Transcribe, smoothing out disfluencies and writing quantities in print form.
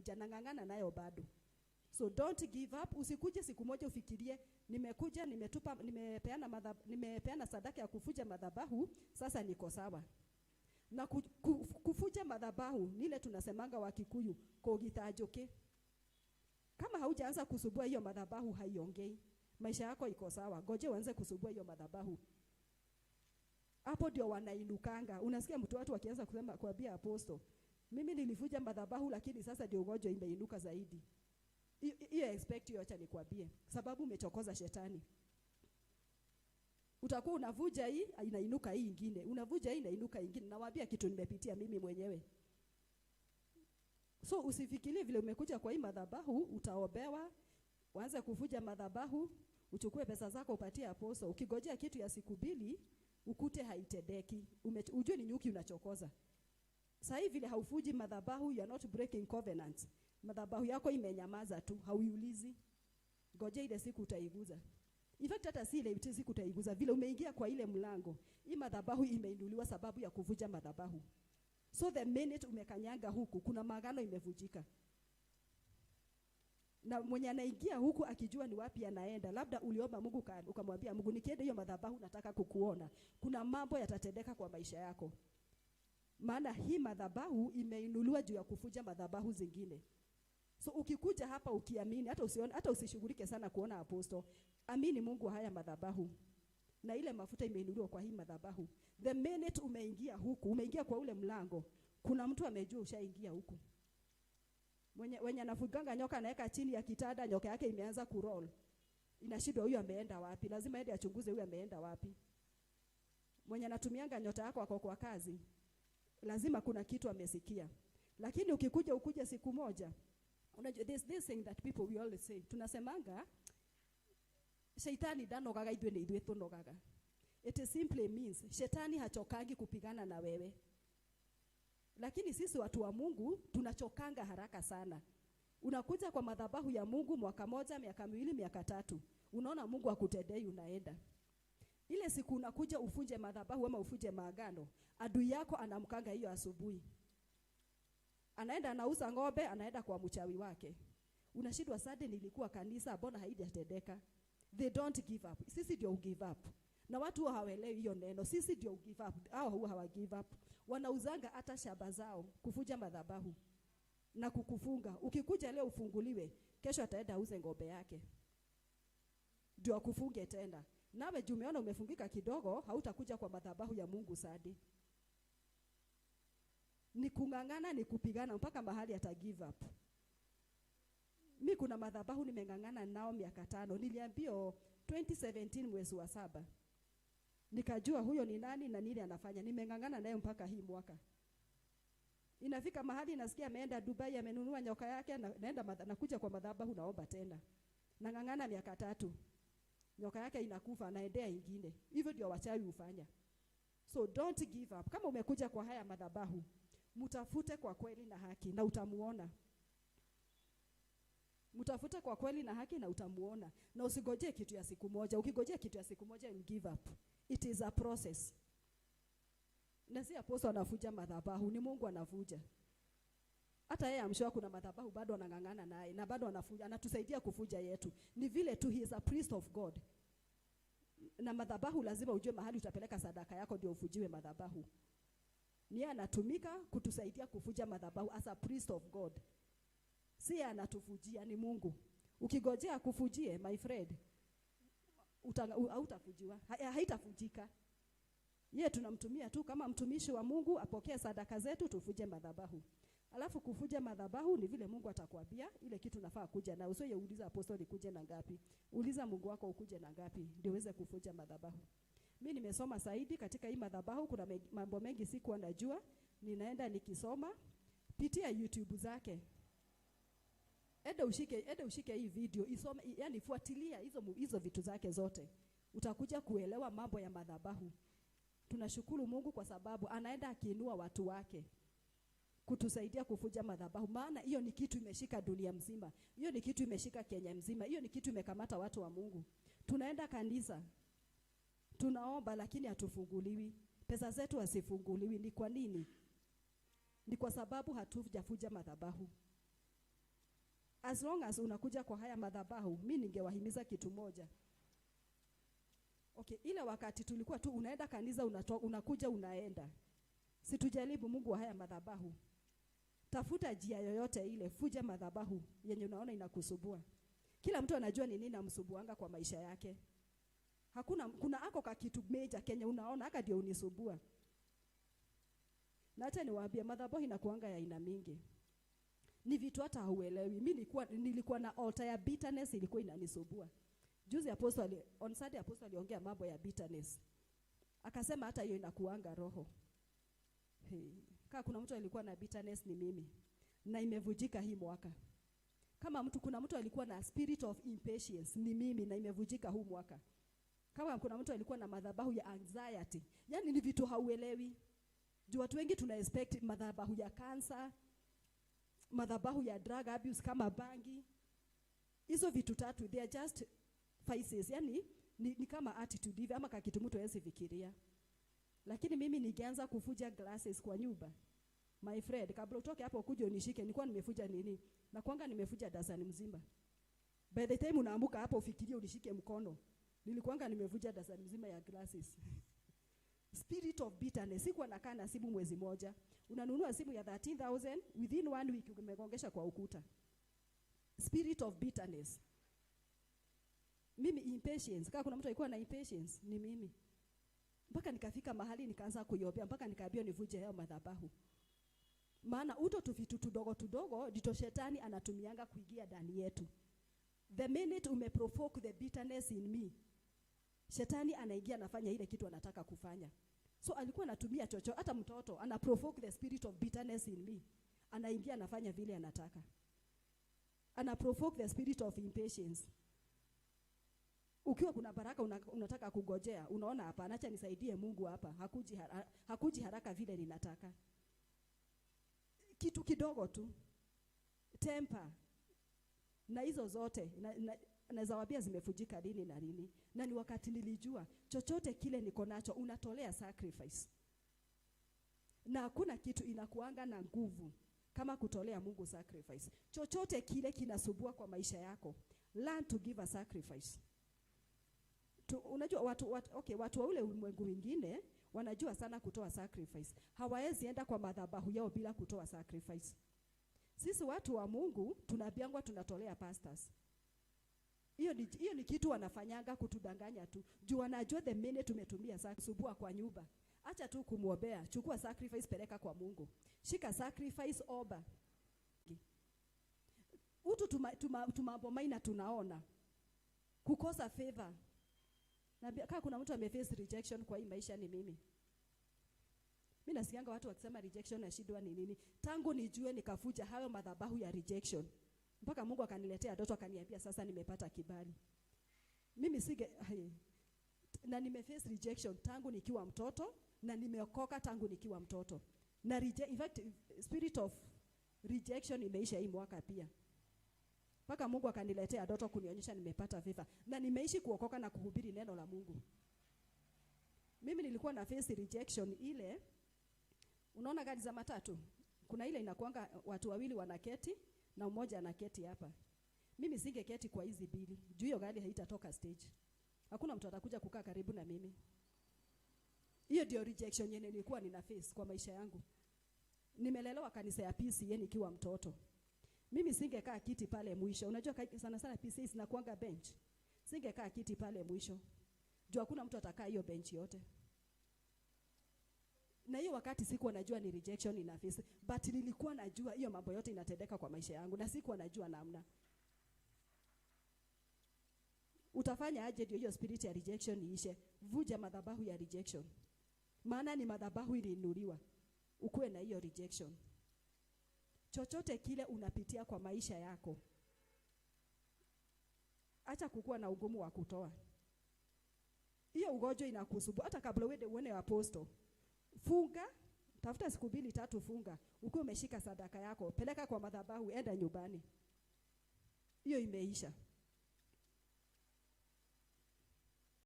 kufuja, nang'ang'ana nayo bado. So don't give up. Usikuje siku moja ufikirie nimekuja nimepeana sadaka ya kufuja madhabahu, sasa niko sawa. Na kufuja madhabahu nile tunasemanga wa Kikuyu kogitajoke. Kama haujaanza kusubua hiyo madhabahu haiongei. Maisha yako iko sawa. Goje uanze kusubua hiyo madhabahu. Hapo ndio wanainukanga. Unasikia watu wakianza kusema kuambia apostle, mimi nilifuja madhabahu lakini sasa ndio ugonjwa imeinuka zaidi. Hiyo expect hiyo, acha nikwambie, sababu umechokoza shetani. Utakuwa unavuja hii inainuka hii nyingine, unavuja hii inainuka nyingine. Nawaambia kitu nimepitia mimi mwenyewe. So usifikirie vile umekuja kwa hii madhabahu utaobewa, uanze kuvuja madhabahu, uchukue pesa zako upatie apostle. Ukigojea kitu ya siku 2 ukute haitedeki, ujue ni nyuki unachokoza. Sasa hivi vile haufuji madhabahu, you are not breaking covenants. Madhabahu yako imenyamaza tu, hauiulizi. Ngoje ile siku utaiguza. In fact hata si ile siku utaiguza, vile umeingia kwa ile mlango, hii madhabahu imeinuliwa sababu ya kuvuja madhabahu. So the minute umekanyanga huku, kuna maagano imevujika. Na mwenye anaingia huku akijua ni wapi anaenda, labda uliomba Mungu ukamwambia Mungu, nikienda hiyo madhabahu nataka kukuona. Kuna mambo yatatendeka kwa maisha yako. Maana hii madhabahu imeinuliwa juu ya kufuja madhabahu zingine. So ukikuja hapa ukiamini, hata usishughulike sana kuona apostle, amini Mungu haya madhabahu. Na ile mafuta imeinuliwa kwa hii madhabahu. The minute umeingia huku, umeingia kwa ule mlango, kuna mtu amejua ushaingia huku. Wenye anafuganga nyoka anaweka chini ya kitanda, nyoka yake imeanza kuroll. Inashindwa huyu ameenda wapi? Lazima aende achunguze huyu ameenda wapi. Mwenye anatumianga nyota yako wako kwa kazi, lazima kuna kitu amesikia. Lakini ukikuja siku moja, unajua there's this thing that people we always say. Tunasemanga shetani danogaga idwe ni idwe tunogaga. It simply means shetani hachokangi kupigana na wewe. Lakini sisi watu wa Mungu tunachokanga haraka sana. Unakuja kwa madhabahu ya Mungu mwaka moja, miaka 2, miaka 3. Unaona Mungu akutendei unaenda. Ile siku unakuja ufunje madhabahu ama ufuje maagano, adui yako anamkanga hiyo asubuhi. Anaenda anauza ng'ombe, anaenda kwa mchawi wake. Unashindwa sade nilikuwa kanisa, mbona haijatendeka? They don't give up. Sisi ndio give up. Na watu hawaelewi hiyo neno. Sisi ndio give up. Hao hawa give up. Wanauzanga hata shamba zao kufuja madhabahu na kukufunga. Ukikuja leo ufunguliwe, kesho ataenda auze ng'ombe yake. Ndio akufunge tena. Nawe umeona umefungika kidogo, hautakuja kwa madhabahu ya Mungu sadi. Ni kungangana, ni kupigana mpaka mahali ata give up. Mimi kuna madhabahu nimengangana nao miaka 5. Niliambio 2017 mwezi wa 7. Nikajua huyo ni nani na nini anafanya. Nimengangana naye mpaka hii mwaka. Inafika mahali nasikia ameenda Dubai, amenunua nyoka yake, nakuja kwa madhabahu naomba tena. Nangangana miaka 3. Nyoka yake inakufa, anaendea ingine. Hivyo ndio wachawi hufanya. So don't give up. Kama umekuja kwa haya madhabahu, mtafute kwa kweli na haki na utamuona. Mtafute kwa kweli na haki na utamuona. Na usigojee kitu ya siku moja. Ukigojea kitu ya siku moja you give up. It is a process. Na si apostle anafuja madhabahu, ni Mungu anavuja. Hata yeye amshoa kuna madhabahu bado anangangana naye na bado anafuja, anatusaidia kufuja yetu. Ni vile tu he is a priest of God. Na madhabahu lazima ujue mahali utapeleka sadaka yako ndio ufujiwe madhabahu. Ni anatumika kutusaidia kufuja madhabahu as a priest of God. Si anatufujia, ni Mungu. Ukigojea kufujie my friend, hautafujiwa, haitafujika. Yeye tunamtumia tu kama mtumishi wa Mungu apokee sadaka zetu tufuje madhabahu. Alafu kufuja madhabahu ni vile Mungu atakwambia ile kitu nafaa kuja na usiye uliza apostoli kuje na ngapi. Uliza Mungu wako ukuje na ngapi ndio uweze kufuja madhabahu. Mimi nimesoma zaidi katika hii madhabahu, kuna mambo mengi sikuwa najua, ninaenda nikisoma. Pitia YouTube zake. Eda ushike hii video, isome, yani fuatilia hizo vitu zake zote. Utakuja kuelewa mambo ya madhabahu. Tunashukuru Mungu kwa sababu anaenda akiinua watu wake kutusaidia kufuja madhabahu. Maana hiyo ni kitu imeshika dunia mzima. Hiyo ni kitu imeshika Kenya mzima. Hiyo ni kitu imekamata watu wa Mungu. Tunaenda kanisa, tunaomba lakini hatufunguliwi. Pesa zetu hasifunguliwi. Ni kwa nini? Ni kwa sababu hatujafuja madhabahu. As long as unakuja kwa haya madhabahu, mimi ningewahimiza kitu moja. Okay, ile wakati tulikuwa tu unaenda kanisa, unakuja unaenda. Situjaribu Mungu wa haya madhabahu. Tafuta njia yoyote ile, fuja madhabahu yenye unaona inakusubua. Kila mtu anajua ni nini namsubuanga kwa maisha yake. Kuna ako ka kitu major Kenya unaona haka ndio unisubua. Na hata niwaambie madhabahu inakuanga ya aina mingi. Ni vitu hata hauelewi. Mimi nilikuwa na altar ya bitterness ilikuwa inanisubua. Juzi on Sunday apostle aliongea mambo ya bitterness. Akasema hata hiyo inakuanga roho. Kama kuna mtu alikuwa na bitterness ni mimi. Na imevujika hii mwaka. Kama kuna mtu alikuwa na spirit of impatience ni mimi na imevujika huu mwaka. Kama kuna mtu alikuwa na madhabahu ya anxiety, yani ni vitu hauelewi. Juu watu wengi tuna expect madhabahu ya cancer, madhabahu ya drug abuse kama bangi. Hizo vitu tatu they are just faces, yani ni kama attitude hivi ama kitu mtu hawezi fikiria. Lakini mimi nikianza kufuja glasses kwa nyumba, my friend, kabla utoke hapo kuja unishike, nilikuwa nimefuja nini? Na kwanga nimefuja dazani mzima. By the time unaamka hapo ufikirie unishike mkono, nilikuanga nimevuja dazani mzima ya glasses. Spirit of bitterness. Sikuwa nakaa na simu mwezi moja. Unanunua simu ya 13,000 within 1 week umegongesha kwa ukuta. Spirit of bitterness. Mimi impatience. Kama kuna mtu alikuwa na impatience ni mimi. Mpaka nikafika mahali nikaanza kuiombea, mpaka nikaambia nivuje hayo madhabahu. Maana tu vitu tudogo ndito shetani anatumianga kuingia ndani yetu. The minute umeprovoke the bitterness in me, shetani anaingia anafanya ile kitu anataka kufanya. So alikuwa anatumia chocho, hata mtoto ana provoke the spirit of bitterness in me. Anaingia anafanya vile anataka. Ana provoke the spirit of impatience. Ukiwa kuna baraka unataka kugojea, unaona hapa acha nisaidie Mungu hapa, hakuji haraka vile ninataka. Kitu kidogo tu. Temper. Na hizo zote na zawabia zimefujika lini na lini. Na ni wakati nilijua chochote kile niko nacho unatolea sacrifice. Na hakuna kitu inakuanga na nguvu kama kutolea Mungu sacrifice. Chochote kile kinasubua kwa maisha yako, learn to give a sacrifice. Unajua watu wa ule ulimwengu wengine wanajua sana kutoa sacrifice. Hawawezi enda kwa madhabahu yao bila kutoa sacrifice. Sisi watu wa Mungu tunabiangwa tunatolea pastors. Hiyo ni kitu wanafanyanga kutudanganya tu. Juu wanajua the minute tumetumia subua kwa nyumba. Acha tu kumuombea, chukua sacrifice peleka kwa Mungu. Shika sacrifice oba. Tumambo maina tunaona. Kukosa favor. Na kama kuna mtu ameface rejection kwa hii maisha ni mimi. Mimi nasikianga watu wakisema rejection na shida ni nini? Tangu nijue nikafuja hayo madhabahu ya rejection. Mpaka Mungu akaniletea ndoto akaniambia sasa nimepata kibali. Mimi na nimeface rejection tangu nikiwa mtoto na nimeokoka tangu nikiwa mtoto. Na in fact spirit of rejection imeisha hii mwaka pia. Mpaka Mungu akaniletea ndoto kunionyesha nimepata favor na nimeishi kuokoka na kuhubiri neno la Mungu. Mimi nilikuwa na face rejection ile. Unaona gari za matatu? Kuna ile inakuanga watu wawili wanaketi na mmoja anaketi hapa. Mimi singeketi kwa hizi mbili. Juu hiyo gari haitatoka stage. Hakuna mtu atakuja kukaa karibu na mimi. Hiyo ndio rejection yenye nilikuwa nina face kwa maisha yangu. Nimelelewa kanisa ya PCA nikiwa mtoto. Mimi singekaa kiti pale mwisho. Unajua sana PCA zinakuanga bench. Singekaa kiti pale mwisho. Juu hakuna mtu atakaa hiyo bench yote. Na hiyo wakati sikuwa najua ni rejection ina face, but nilikuwa najua hiyo mambo yote inatendeka kwa maisha yangu na sikuwa najua namna. Utafanya aje ndio hiyo spirit ya rejection iishe? Vuja madhabahu ya rejection. Maana ni madhabahu iliinuliwa. Ukuwe na hiyo rejection. Chochote kile unapitia kwa maisha yako, acha kukua na ugumu wa kutoa. Hiyo ugonjwa inakusumbua hata kabla uone apostle. Funga, tafuta siku 2-3 funga. Ukiwa umeshika sadaka yako, peleka kwa madhabahu, enda nyumbani. Hiyo imeisha.